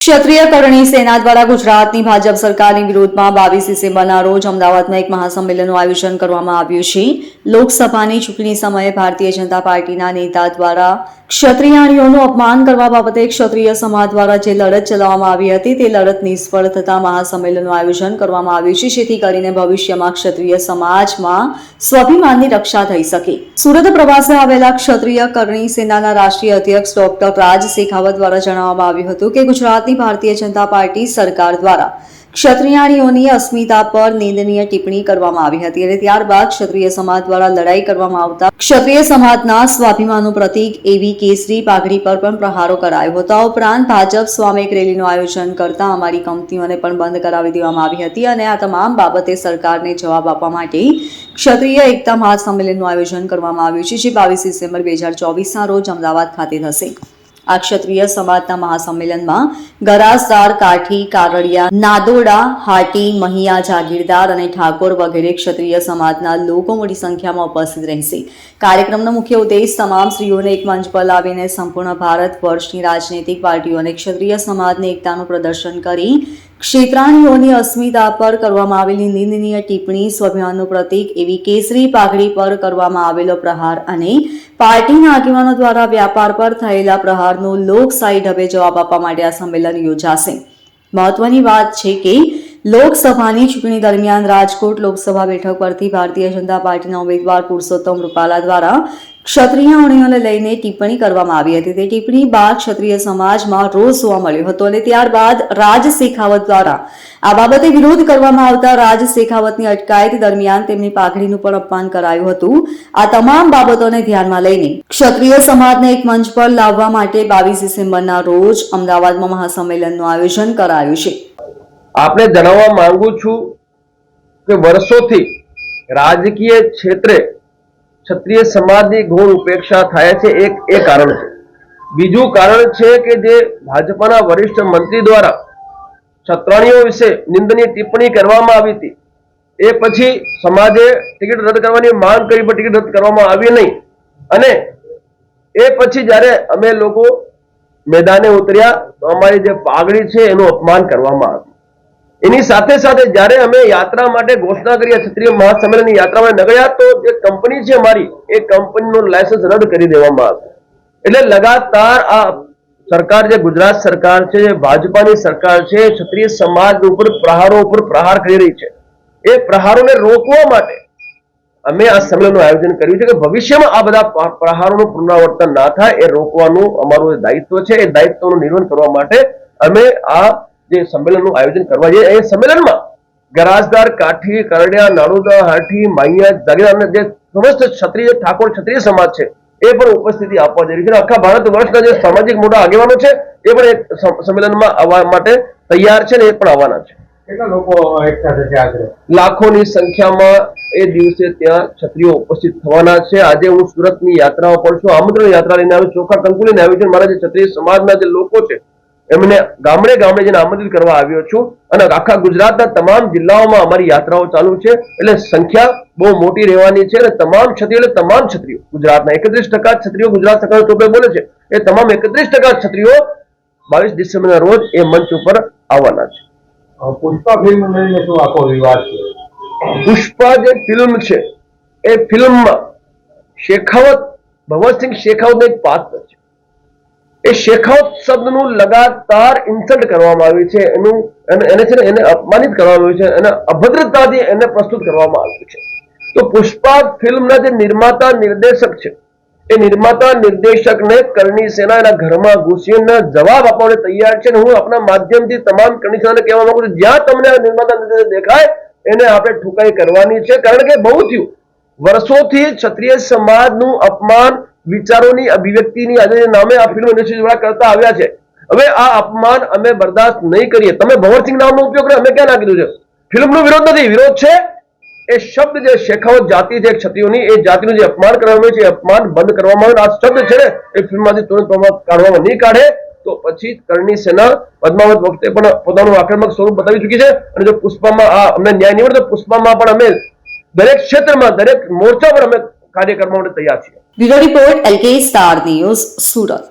ક્ષત્રિય કરણી સેના દ્વારા ગુજરાતની ભાજપ સરકારની વિરોધમાં 22 ડિસેમ્બરના રોજ અમદાવાદમાં એક મહાસંમેલનનું આયોજન કરવામાં આવ્યું છે. લોકસભાની ચૂંટણી સમયે ભારતીય જનતા પાર્ટીના નેતા દ્વારા ક્ષત્રિયાણીઓનું અપમાન કરવા બાબતે ક્ષત્રિય સમાજ દ્વારા જે લડત ચલાવવામાં આવી હતી તે લડત નિષ્ફળ થતા મહાસંમેલનનું આયોજન કરવામાં આવ્યું છે, જેથી કરીને ભવિષ્યમાં ક્ષત્રિય સમાજમાં સ્વાભિમાનની રક્ષા થઈ શકે. સુરત પ્રવાસે આવેલા ક્ષત્રિય કરણી સેનાના રાષ્ટ્રીય અધ્યક્ષ ડોક્ટર રાજ શેખાવત દ્વારા જણાવવામાં આવ્યું હતું કે ગુજરાતની ભારતીય જનતા પાર્ટી સરકાર દ્વારા ક્ષત્રિયાણીઓની અસ્મિતા પર નિંદનીય ટિપ્પણી કરવામાં આવી હતી અને ત્યારબાદ ક્ષત્રિય સમાજ દ્વારા લડાઈ કરવામાં આવતા ક્ષત્રિય સમાજના સ્વાભિમાનનું પ્રતીક એવી કેસરી પાઘડી પર પણ પ્રહારો કરાયો હતો. આ ઉપરાંત ભાજપ સ્વામે એક રેલીનું આયોજન કરતા અમારી કંપનીઓને પણ બંધ કરાવી દેવામાં આવી હતી અને આ તમામ બાબતે સરકારને જવાબ આપવા માટે ક્ષત્રિય એકતા મહાસંમેલનનું આયોજન કરવામાં આવ્યું છે, જે 22 ડિસેમ્બર 2024ના રોજ અમદાવાદ ખાતે થશે. આ ક્ષત્રિય સમાજના મહાસંમેલનમાં ગરાસદાર, કાઠી, કારડિયા, નાદોડા, હાટી, મહિયા, જાગીરદાર અને ઠાકોર વગેરે ક્ષત્રિય સમાજના લોકો મોટી સંખ્યામાં ઉપસ્થિત રહેશે. કાર્યક્રમનો મુખ્ય ઉદ્દેશ તમામ સ્ત્રીઓને એક મંચ પર લાવીને સંપૂર્ણ ભારત વર્ષની રાજનૈતિક પાર્ટીઓને ક્ષત્રિય સમાજની એકતાનું પ્રદર્શન કરી ક્ષેત્રાણીઓની અસ્મિતા પર કરવામાં આવેલી નિંદનીય ટિપ્પણી, સ્વાભિમાનનું પ્રતીક એવી કેસરી પાઘડી પર કરવામાં આવેલો પ્રહાર અને પાર્ટીના આગેવાનો દ્વારા વ્યાપાર પર થયેલા પ્રહારનો લોકશાહી ઢબે જવાબ આપવા માટે આ સંમેલન યોજાશે. મહત્વની વાત છે કે લોકસભાની ચૂંટણી દરમિયાન રાજકોટ લોકસભા બેઠક પરથી ભારતીય જનતા પાર્ટીના ઉમેદવાર પુરુષોત્તમ રૂપાલા દ્વારા ક્ષત્રિયાણીઓને લઈને ટિપ્પણી કરવામાં આવી હતી. તે ટિપ્પણી બાદ ક્ષત્રિય સમાજમાં રોષ જોવા મળ્યો હતો અને ત્યારબાદ રાજ શેખાવત દ્વારા આ બાબતે વિરોધ કરવામાં આવતા રાજ શેખાવતની અટકાયત દરમિયાન તેમની પાઘડીનું પણ અપમાન કરાયું હતું. આ તમામ બાબતોને ધ્યાનમાં લઈને ક્ષત્રિય સમાજને એક મંચ પર લાવવા માટે 22 ડિસેમ્બરના રોજ અમદાવાદમાં મહાસંમેલનનું આયોજન કરાયું છે. આપને જણાવવા માંગુ છું કે વર્ષોથી રાજકીય ક્ષેત્રે ક્ષત્રિય સમાજની ઘોર ઉપેક્ષા થાય છે. એક કારણ છે. બીજું કારણ છે કે જે ભાજપના વરિષ્ઠ મંત્રી દ્વારા ક્ષત્રિયો વિશે નિંદનીય ટિપ્પણી કરવામાં આવી હતી, એ પછી સમાજે ટિકિટ રદ કરવાની માંગ કરી પણ ટિકિટ રદ કરવામાં આવી નહીં અને એ પછી જ્યારે અમે લોકો મેદાને ઉતર્યા તો અમારી જે પાઘડી છે એનું અપમાન કરવામાં આવ્યું. એની સાથે સાથે જ્યારે અમે યાત્રા માટે ઘોષણા કરી, ક્ષત્રિય મહાસંમેલનની યાત્રામાં નીકળ્યા તો જે કંપની છે અમારી, એ કંપનીનું લાયસન્સ રદ કરી દેવામાં આવ્યું. એટલે લગાતાર આ સરકાર, જે ગુજરાત સરકાર છે, જે ભાજપાની સરકાર છે, ક્ષત્રિય સમાજ ઉપર પ્રહાર કરી રહી છે. એ પ્રહારોને રોકવા માટે અમે આ સંમેલનનું આયોજન કર્યું છે કે ભવિષ્યમાં આ બધા પ્રહારોનું પુનરાવર્તન ના થાય એ રોકવાનું અમારું દાયિત્વ છે. એ દાયિત્વનું નિર્વહન કરવા માટે અમે આ જે સંમેલનનું આયોજન કરવા જઈએ. એ સંમેલનમાં ગરાસદાર, કાઠી, કરડિયા, નાડોદા, હાટી, માહિયા, જાગીરદાર અને જે સમસ્ત ક્ષત્રિય ઠાકોર ક્ષત્રિય સમાજ છે એ પણ ઉપસ્થિતિ આપવા જઈ રહી છે. આખા ભારત વર્ષના જે સામાજિક મોટા આગેવાનો છે એ પણ એક સંમેલનમાં આવવા માટે તૈયાર છે ને એ પણ આવવાના છે. કેટલા લોકો એકઠા થશે આશરે? લાખોની સંખ્યામાં એ દિવસે ત્યાં ક્ષત્રિયો ઉપસ્થિત થવાના છે. આજે હું સુરતની યાત્રાઓ પર છું, આમંત્રણ યાત્રા લઈને આવ્યો, ચોખા કંકુ લઈને આવ્યો છું. મારા જે ક્ષત્રિય સમાજના જે લોકો છે એમને ગામડે ગામડે જઈને આમંત્રિત કરવા આવ્યો છું અને આખા ગુજરાતના તમામ જિલ્લાઓમાં અમારી યાત્રાઓ ચાલુ છે. એટલે સંખ્યા બહુ મોટી રહેવાની છે અને તમામ ક્ષત્રિયો, એટલે તમામ ક્ષત્રિયો ગુજરાતના 31% ક્ષત્રિયો ગુજરાત સરકાર ચોપડે બોલે છે, એ તમામ 31% ક્ષત્રિયો 22 ડિસેમ્બરના રોજ એ મંચ ઉપર આવવાના છે. પુષ્પા ફિલ્મ લઈને શું આખો વિવાદ છે? પુષ્પા જે ફિલ્મ છે એ ફિલ્મમાં શેખાવત, ભગવતસિંહ શેખાવત એક પાત્ર છે. એ શેખાવત શબ્દનું લગાતાર ઇન્સલ્ટ કરવામાં આવ્યું છે, એને અપમાનિત કરવામાં આવ્યું છે, એને અભદ્રતાથી એને પ્રસ્તુત કરવામાં આવ્યું છે. તો પુષ્પા ફિલ્મના જે નિર્માતા નિર્દેશક છે એ નિર્માતા નિર્દેશકને કરણી સેના એના ઘરમાં ઘૂસીને જવાબ આપવા માટે તૈયાર છે. હું આપણા માધ્યમથી તમામ કરણી સેનાને કહેવા માંગુ છું, જ્યાં તમને આ નિર્માતા નિર્દેશક દેખાય એને આપણે ઠુકાઈ કરવાની છે. કારણ કે બહુ થયું, વર્ષોથી ક્ષત્રિય સમાજનું અપમાન, વિચારોની અભિવ્યક્તિની આજે નામે આ ફિલ્મ ઇન્ડસ્ટ્રી દ્વારા કરતા આવ્યા છે. હવે આ અપમાન અમે બરદાસ્ત નહીં કરીએ. તમે ભંવરસિંહ નામનો ઉપયોગ કર્યો, અમે ક્યાં ના કીધું છે? ફિલ્મનો વિરોધ નથી, વિરોધ છે એ શબ્દ જે શેખાવત જાતિ છે ક્ષત્રિયોની, એ જાતિનું જે અપમાન કરવામાં આવ્યું છે એ અપમાન બંધ કરવામાં આવે. આ શબ્દ છે ને એ ફિલ્મમાંથી તુરંત કાઢવામાં નહીં કાઢે તો પછી કરણી સેના પદ્માવત વખતે પણ પોતાનું આક્રમક સ્વરૂપ બતાવી ચૂકી છે. અને જો પુષ્પામાં આ અમને ન્યાય નહીં મળે તો પુષ્પામાં પણ અમે દરેક ક્ષેત્રમાં, દરેક મોરચા પર અમે કાર્ય કરવા માટે તૈયાર છીએ. Bureau report, LK star news, Surat.